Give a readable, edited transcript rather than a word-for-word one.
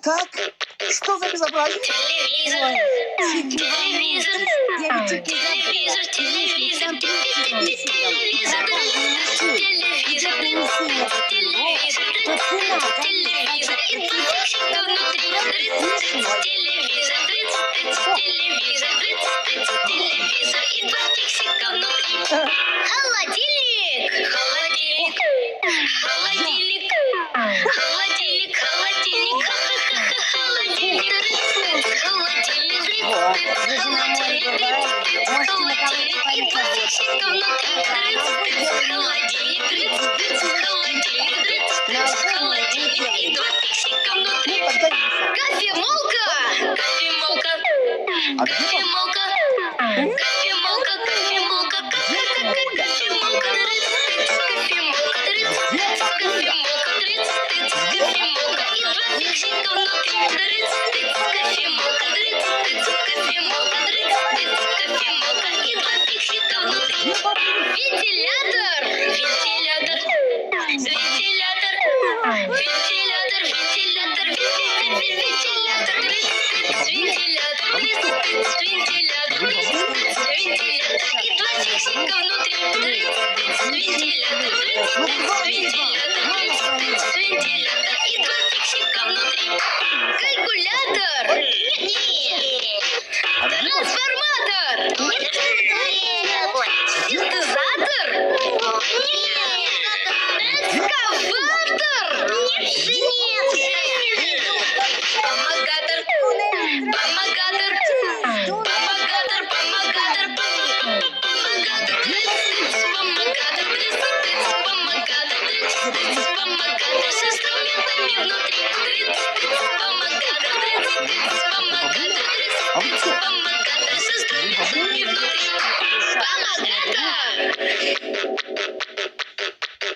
Так, что за безобразие? Телевизор, телевизор, телевизор, телевизор, телевизор, телевизор, и два фиксика внутри. Телевизор, телевизор, телевизор, и два фиксика внутри. Холодильник, холодильник, холодильник, холодильник, холодильник, холодильник, холодильник, холодильник, и два фиксика внутри. Холодильник, холодильник, и два фиксика внутри. Кофемолка, кофемолка, кофемолка, кофемолка, кофемолка, кофемолка, кофемолка, кофемолка, и два фиксика внутри. Кофемолка, кофемолка, кофемолка, и два фиксика внутри. Вентилятор, вентилятор, вентилятор, вентилятор, вентилятор, вентилятор, вентилятор, вентилятор, и два фиксика внутри. Вентилятор, вентилятор, и два фиксика внутри. Калькулятор, трансформатор, синтезатор, экскаватор, помогатор, помогатор, помогатор, помогатор, помогатор с инструментами внутри. Помогатор,